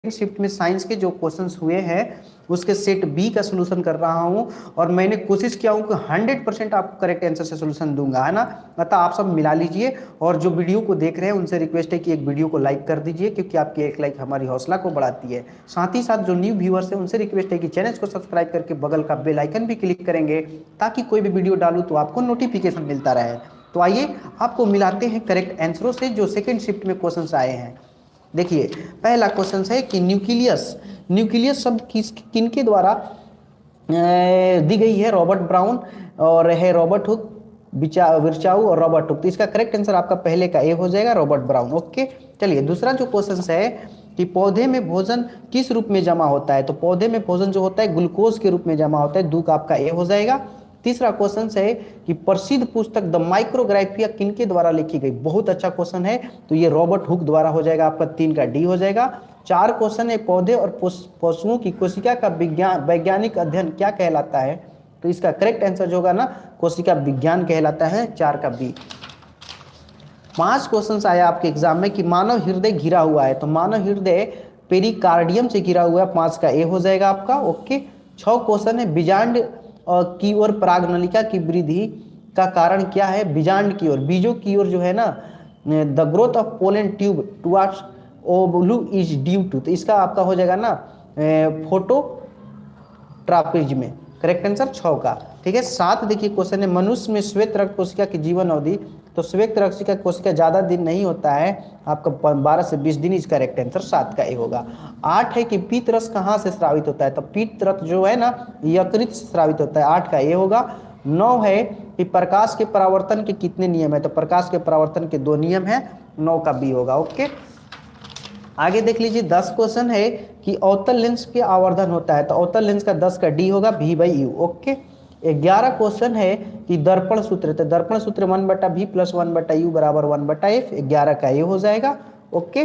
Shift में science के जो क्वेश्चंस हुए हैं उसके सेट बी का सोल्यूशन कर रहा हूं और मैंने कोशिश किया हूं कि 100% आपको करेक्ट आंसर से सोल्यूशन दूंगा, है ना। अतः आप सब मिला लीजिए और जो वीडियो को देख रहे हैं उनसे रिक्वेस्ट है कि एक वीडियो को लाइक कर दीजिए, क्योंकि आपकी एक लाइक हमारी हौसला को बढ़ाती है। साथ ही साथ जो न्यू व्यूअर्स है उनसे रिक्वेस्ट है कि चैनल को सब्सक्राइब करके बगल का बेल आइकन भी क्लिक करेंगे ताकि कोई भी वीडियो डालूं तो आपको नोटिफिकेशन मिलता रहे। तो आइए आपको मिलाते हैं करेक्ट आंसरों से जो सेकेंड शिफ्ट में क्वेश्चन आए हैं। देखिए, पहला क्वेश्चन है कि न्यूक्लियस न्यूक्लियस शब्द किनके द्वारा दी गई है। रॉबर्ट ब्राउन और है रॉबर्ट हुक, विर्चाऊ और रॉबर्ट हुक। तो इसका करेक्ट आंसर आपका पहले का ए हो जाएगा, रॉबर्ट ब्राउन। ओके, चलिए दूसरा जो क्वेश्चन है कि पौधे में भोजन किस रूप में जमा होता है। तो पौधे में भोजन जो होता है ग्लूकोज के रूप में जमा होता है, दू का आपका ए हो जाएगा। तीसरा क्वेश्चन है कि प्रसिद्ध पुस्तक द माइक्रोग्राफिया किनके द्वारा लिखी गई। बहुत अच्छा क्वेश्चन है, तो ये रॉबर्ट हुक द्वारा हो जाएगा, आपका 3 का डी हो जाएगा। 4 क्वेश्चन है पौधे और पशुओं की कोशिका का वैज्ञानिक अध्ययन क्या कहलाता है। तो इसका करेक्ट आंसर जो होगा ना, कोशिका विज्ञान कहलाता है, 4 का बी। 5 क्वेश्चन आया आपके एग्जाम में कि मानव हृदय घिरा हुआ है। तो मानव हृदय पेरिकार्डियम से घिरा हुआ है, 5 का ए हो जाएगा आपका। ओके, 6 क्वेश्चन है बीजांड की ओर परागनलिका की वृद्धि का कारण क्या है। बीजांड की ओर, बीजों की ओर जो है ना, the growth of pollen tube towards ovule is due to. तो इसका आपका हो जाएगा ना फोटो ट्रापिज्म में, करेक्ट आंसर 6 का। ठीक है, 7 देखिए क्वेश्चन है मनुष्य में श्वेत रक्त कोशिका की जीवन अवधि। तो श्वेत रक्त कोशिका ज्यादा दिन नहीं होता है, आपका 12 से 20 दिन। इसका करेक्ट आंसर 7 का ए होगा। 8 है कि पीत रस कहाँ से स्रावित होता है। तो पीत रस जो है ना, यकृत से स्रावित होता है, 8 का ए होगा। 9 है कि प्रकाश के परावर्तन के कितने नियम है। तो प्रकाश के परावर्तन के 2 नियम है, 9 का बी होगा। ओके, आगे देख लीजिए 10 क्वेश्चन है कि अवतल लेंस के आवर्धन होता है। तो अवतल लेंस का 10 का डी होगा, V by U. Okay, 11 question है कि दर्पण सूत्र। तो दर्पण सूत्र 1/v + 1/u = 1/f, 11 का ये हो जाएगा। ओके,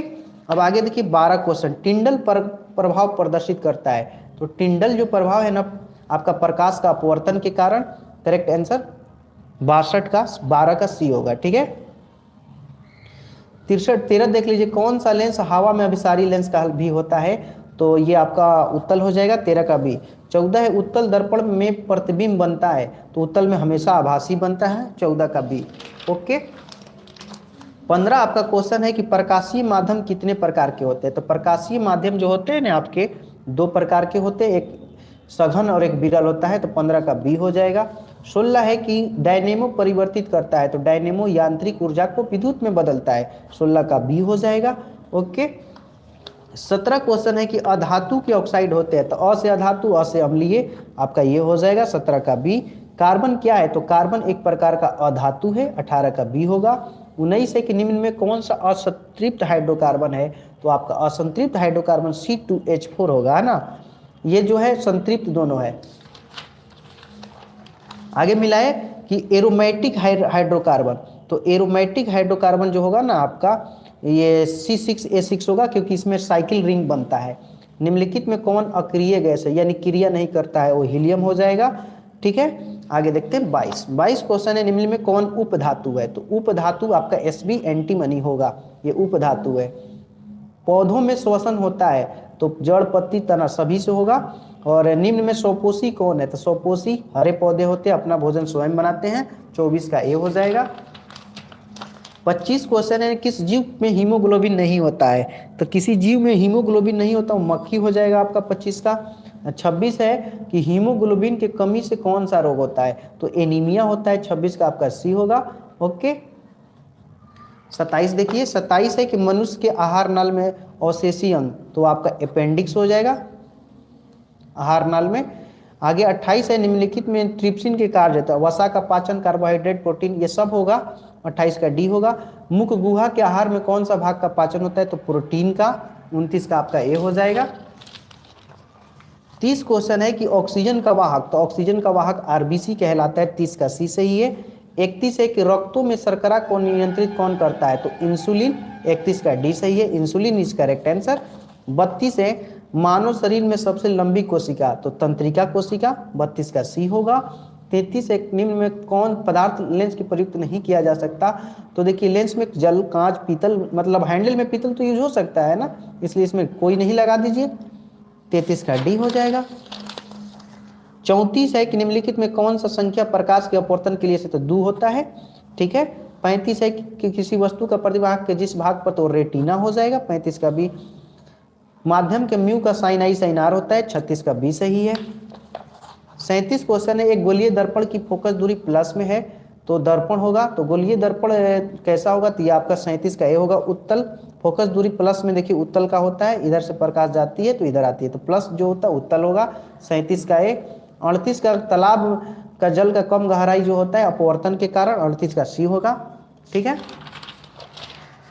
अब आगे देखिए 12 क्वेश्चन टिंडल पर प्रभाव प्रदर्शित करता है। तो टिंडल जो प्रभाव है ना, आपका प्रकाश का अपवर्तन के कारण, करेक्ट आंसर 62 का 12 का सी होगा। ठीक है, 13 देख लीजिए कौन सा लेंस हवा में अभिसारी लेंस का भी होता है। तो ये आपका उत्तल हो जाएगा, 13 का बी। 14 है उत्तल दर्पण में प्रतिबिंब बनता है। तो उत्तल में हमेशा आभासी बनता है, 14 का बी। ओके, 15 आपका क्वेश्चन है कि प्रकाशीय माध्यम कितने प्रकार के होते हैं। तो प्रकाशीय माध्यम जो होते हैं ना आपके 2 प्रकार के होते हैं, एक सघन और एक विरल होता है। तो 15 का बी हो जाएगा। 16 है कि डायनेमो परिवर्तित करता है। तो डायनेमो यांत्रिक ऊर्जा को विद्युत में बदलता है, 16 का बी हो जाएगा। ओके, 17 क्वेश्चन है कि अधातु के ऑक्साइड होते हैं। तो अ से अधातु, अ से अम्लीय, आपका ये हो जाएगा, 17 का बी। कार्बन क्या है। तो कार्बन एक प्रकार का अधातु है, 18 का बी होगा। 19 है कि निम्न में कौन सा असंतृप्त हाइड्रोकार्बन है। तो आपका असंतृप्त हाइड्रोकार्बन C2H4 होगा, है ना। ये जो है संतृप्त दोनों है। आगे मिला है कि एरोमेटिक हाइड्रोकार्बन। तो एरोमेटिक हाइड्रोकार्बन जो होगा ना आपका, ये C6H6 होगा, क्योंकि इसमें साइकिल रिंग बनता है। निम्नलिखित में कौन अक्रिय गैस है, यानी क्रिया नहीं करता है, वो हीलियम हो जाएगा। ठीक है, आगे देखते हैं 22 क्वेश्चन है निम्न में कौन उपधातु है। तो उपधातु आपका Sb एंटीमनी होगा, ये उपधातु है। पौधों में श्वसन होता है। तो जड़ पत्ती तना सभी से होगा। और निम्न में स्वपोषी कौन है। तो स्वपोषी हरे पौधे होते हैं, अपना भोजन स्वयं बनाते हैं, 24 का ए हो जाएगा। 25 क्वेश्चन है किस जीव में हीमोग्लोबिन नहीं होता है। तो किसी जीव में हीमोग्लोबिन नहीं होता, मक्खी हो जाएगा आपका 25 का। 26 है कि हीमोग्लोबिन के कमी से कौन सा रोग होता है। तो एनीमिया होता है, 26 का आपका सी होगा। ओके, 27 देखिए, 27 है कि मनुष्य के आहार नाल में अवशेषी अंग। तो आपका अपेंडिक्स हो जाएगा आहार नाल में। आगे 28 है निम्नलिखित में ट्रिप्सिन के कार्य होता है। वसा का पाचन, कार्बोहाइड्रेट, प्रोटीन, ये सब होगा, 28 का डी होगा। मुख गुहा के आहार में कौन सा भाग का पाचन होता है। तो प्रोटीन का, 29 का आपका ए हो जाएगा। 30 क्वेश्चन है कि ऑक्सीजन का वाहक। तो ऑक्सीजन का वाहक आरबीसी कहलाता है, 30 का सी सही है। 31 है कि रक्तों में शर्करा को नियंत्रित कौन करता है। तो इंसुलिन, 31 का डी सही है, इंसुलिन इज करेक्ट आंसर। 32 है मानव शरीर में सबसे लंबी कोशिका। तो तंत्रिका कोशिका, 32 का सी होगा। 33 है निम्न में कौन पदार्थ लेंस के प्रयुक्त नहीं किया जा सकता? तो देखिए लेंस में जल, कांच, पीतल, मतलब हैंडल में पीतल तो यूज हो सकता है ना, इसलिए इसमें कोई नहीं लगा दीजिए, 33 का डी हो जाएगा। 34 है कि निम्नलिखित में कौन सा संख्या प्रकाश के अपवर्तन के लिए से तो 2 होता है, ठीक है। 35 है कि किसी वस्तु का प्रतिभाग के जिस भाग पर, तो रेटिना हो जाएगा, 35 का बी। माध्यम के म्यू का साइन आई साइन आर होता है, 36 का बी सही है। 37 क्वेश्चन है, एक गोलीय दर्पण की फोकस दूरी प्लस में है तो दर्पण होगा, तो गोलीय दर्पण कैसा होगा? तो ये आपका 37 का ए होगा। उत्तल, फोकस दूरी प्लस में देखिए उत्तल का होता है, इधर से प्रकाश जाती है तो इधर आती है, तो प्लस जो होता है उत्तल होगा, 37 का ए। 38 का तालाब का जल का कम गहराई जो होता है अपवर्तन के कारण, 38 का सी होगा, ठीक है।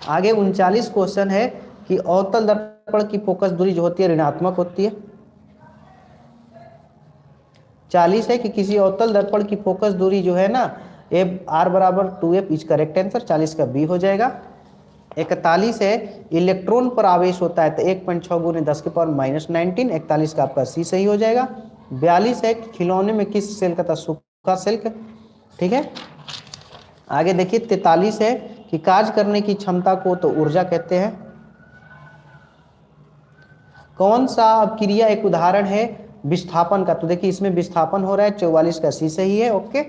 आगे 39 क्वेश्चन है कि अवतल दर्पण की फोकस दूरी जो होती है ऋणात्मक होती है। 40 है कि किसी अवतल दर्पण की फोकस दूरी जो है ना एफ आर बराबर 2f इज करेक्ट आंसर, 40 का बी हो जाएगा। 41 है इलेक्ट्रॉन पर आवेश होता है तो 1.6 गुने 10 के पावर -19, 41 का आपका सी सही हो जाएगा। 42 है कि खिलौने में किस सेल का था? सूखा सिल्क, ठीक है। आगे देखिए 43 है कि कार्य करने की क्षमता को तो ऊर्जा कहते हैं। कौन सा क्रिया एक उदाहरण है विस्थापन का? तो देखिए इसमें विस्थापन हो रहा है, 44 का सी सही है, ओके।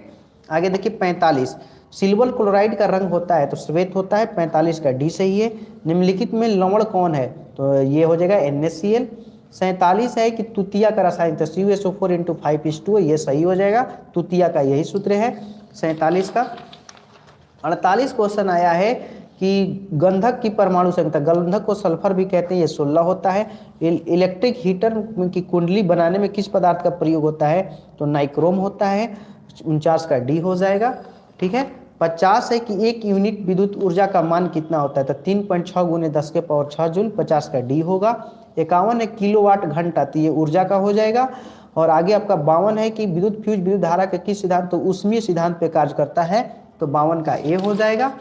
आगे देखिए 45, सिल्वर क्लोराइड का रंग होता है तो श्वेत होता है, 45 का डी सही है। निम्नलिखित में लवण कौन है? तो ये हो जाएगा NaCl। 47 है कि तुतिया का रासायनिक, तो CuSO4 × 5 ये सही हो जाएगा, तुतिया का यही सूत्र है 47 का। 48 क्वेश्चन आया है कि गंधक की परमाणु संख्या, गंधक को सल्फर भी कहते हैं, ये 16 होता है। इलेक्ट्रिक हीटर की कुंडली बनाने में किस पदार्थ का प्रयोग होता है? तो नाइक्रोम होता है, 49 का डी हो जाएगा, ठीक है। 50 है कि 1 यूनिट विद्युत ऊर्जा का मान कितना होता है? तो 3.6 गुने 10 के पावर 6 जूल, 50 का डी होगा। 51 है किलोवाट घंटा, तो ये ऊर्जा का हो जाएगा। और आगे आपका 52 है कि विद्युत फ्यूज विद्युत धारा के किस सिद्धांत, तो ऊष्मीय सिद्धांत पे कार्य करता है, तो 52 का ए हो जाएगा।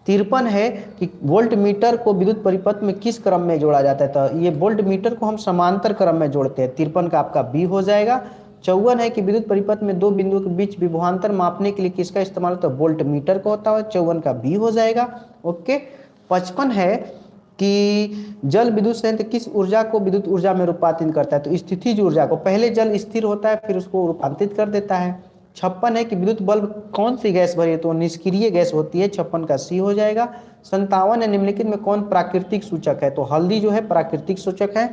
53 है कि वोल्ट मीटर को विद्युत परिपथ में किस क्रम में जोड़ा जाता है? तो ये वोल्ट मीटर को हम समांतर क्रम में जोड़ते हैं, 53 का आपका बी हो जाएगा। 54 है कि विद्युत परिपथ में दो बिंदुओं के बीच विभवांतर मापने के लिए किसका इस्तेमाल होता है? वोल्ट मीटर का होता है, 54 का बी हो जाएगा, ओके। 55 है कि जल विद्युत संयंत्र किस ऊर्जा को विद्युत ऊर्जा में रूपांतरित करता है? तो स्थितिज ऊर्जा को, पहले जल स्थिर होता है फिर उसको रूपांतरित कर देता है। 56 है कि विद्युत बल्ब कौन सी गैस भरी है? तो निष्क्रिय गैस होती है, 56 का सी हो जाएगा। 57 है निम्नलिखित में कौन प्राकृतिक सूचक है? तो हल्दी जो है प्राकृतिक सूचक है,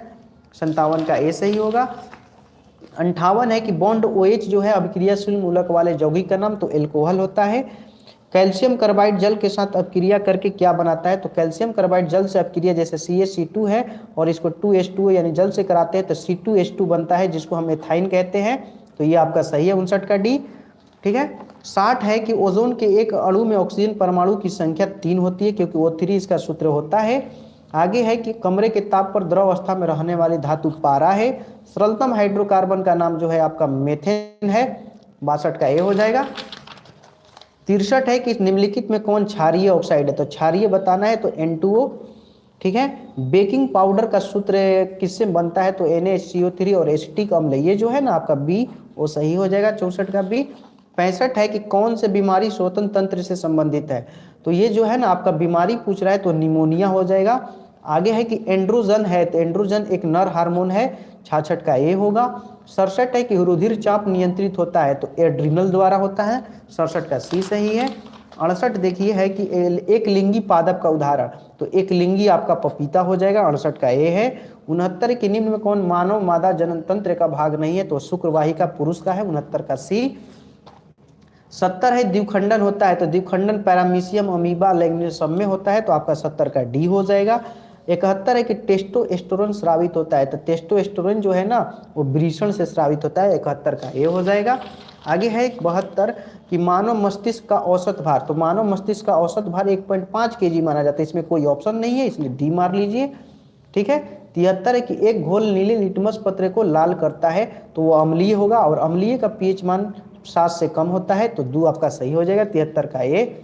57 का ए सही होगा। 58 है कि बॉन्ड OH जो है अभिक्रियाशील मूलक वाले यौगिक का नाम, तो एल्कोहल होता है। कैल्शियम कार्बाइड जल के साथ अपक्रिया करके क्या बनाता है? तो कैल्शियम कार्बाइड जल से अपक्रिया, जैसे CaC2 है और इसको 2H2 यानी जल से कराते हैं तो C2H2 बनता है, जिसको हम एथाइन कहते हैं, तो ये आपका सही है, 59 का डी, ठीक है। 60 है कि ओजोन के एक अणु में ऑक्सीजन परमाणु की संख्या 3 होती है, क्योंकि O3 इसका सूत्र होता है। आगे है कि कमरे के ताप पर द्रव अवस्था में रहने वाली धातु पारा है। सरलतम हाइड्रोकार्बन का नाम जो है आपका मेथेन है, 62 का ए हो जाएगा। 63 है कि निम्नलिखित में कौन क्षारीय ऑक्साइड है? तो क्षारीय बताना है तो N2O, ठीक है। बेकिंग पाउडर का सूत्र किससे बनता है? तो NaCO3 और एसिटिक अम्ल, ये जो है ना आपका बी वो सही हो जाएगा, 64 का बी। 65 है कि कौन से बीमारी श्वसन तंत्र से संबंधित है? तो ये जो है ना आपका बीमारी पूछ रहा है तो निमोनिया हो जाएगा। आगे है कि एंड्रोजन है, तो एंड्रोजन एक नर हार्मोन है, 66 का ए होगा। 67 है कि रुधिर चाप नियंत्रित होता है तो एड्रिनल द्वारा होता है, 67 का सी सही है। 68 देखिए है कि एक लिंगी पादप का उदाहरण, तो एक लिंगी आपका पपीता हो जाएगा, 68 का ए है। 69 के निम्न में कौन मानव मादा जनन तंत्र का भाग नहीं है? तो शुक्रवाहिका पुरुष का है, 69 का सी। 70 है द्विखंडन होता है, तो द्विखंडन पैरामीशियम अमीबा लैंगिक में होता है, तो आपका 70 का डी हो जाएगा। 71 है कि टेस्टोस्टेरोन स्रावित होता है, तो टेस्टोस्टेरोन जो है ना वो वृषण से स्रावित होता है, 71 का ए हो जाएगा। आगे है 72 कि मानव मस्तिष्क का औसत भार, तो मानव मस्तिष्क का औसत भार 1.5 kg माना जाता है, इसमें कोई ऑप्शन नहीं है इसलिए डी मार लीजिए, ठीक है। 73 है कि एक घोल नीले लिटमस पत्र को लाल करता है तो वो अम्लीय होगा और अम्लीय का pH मान 7 से कम होता है, तो 2 आपका सही हो जाएगा, 73 का ए।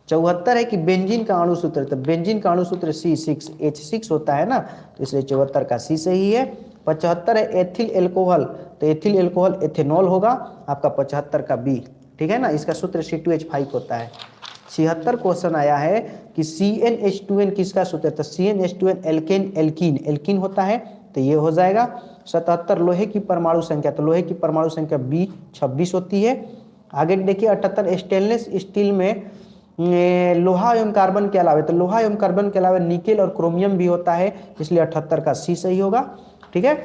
74 है कि बेंजीन का अणु सूत्र, तो बेंजीन का अणु सूत्र C6H6 होता है ना, तो इसलिए 74 का सी सही है। 75 है एथिल एल्कोहल तो एथिल एल्कोहल एथेनॉल होगा आपका 75 का बी, ठीक है ना। इसका सूत्र C2H5 होता है। 76 क्वेश्चन आया है कि CnH2n किसका सूत्र है, तो CnH2n एल्केन एल्कीन एल्कीन होता है, तो ये हो जाएगा। 77 लोहे की परमाणु संख्या, तो लोहे की परमाणु संख्या B26 होती है। आगे देखिए 78 स्टेनलेस स्टील में लोहा एवं कार्बन के अलावा, तो लोहा एवं कार्बन के अलावा निकेल और क्रोमियम भी होता है, इसलिए 78 का सी सही होगा, ठीक है।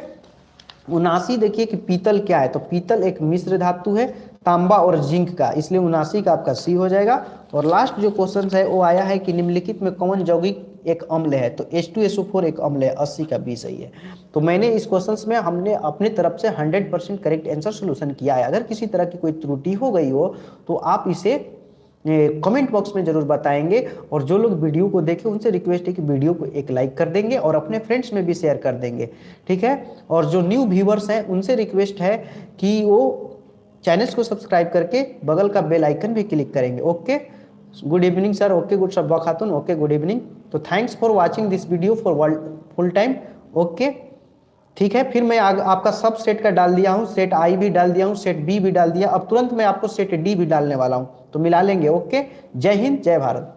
79 देखिए कि पीतल क्या है, तो पीतल एक मिश्र धातु है तांबा और जिंक का, इसलिए 79 का आपका सी हो जाएगा। और लास्ट जो क्वेश्चन है वो आया है कि निम्नलिखित में कौन यौगिक एक अम्ल है, तो H2SO4 एक अम्ल है, 80 का बी सही है। तो मैंने इस क्वेश्चन में हमने अपनी तरफ से 100% करेक्ट आंसर सोल्यूशन किया है। अगर किसी तरह की कोई त्रुटि हो गई हो तो आप इसे कमेंट बॉक्स में जरूर बताएंगे। और जो लोग वीडियो को देखें उनसे रिक्वेस्ट है कि वीडियो को एक लाइक कर देंगे और अपने फ्रेंड्स में भी शेयर कर देंगे, ठीक है। और जो न्यू व्यूवर्स हैं उनसे रिक्वेस्ट है कि वो चैनल्स को सब्सक्राइब करके बगल का बेल आइकन भी क्लिक करेंगे। Okay, good evening sir, okay good Shabba Khatoon, okay good evening. तो thanks for watching this video for full time. Okay, ठीक है। फिर मैं आपका सब सेट का डाल दिया हूँ, सेट आई भी डाल दिया हूँ, सेट बी भी डाल दिया, अब तुरंत मैं आपको सेट डी भी डालने वाला हूँ, तो मिला लेंगे। ओके, जय हिंद जय भारत।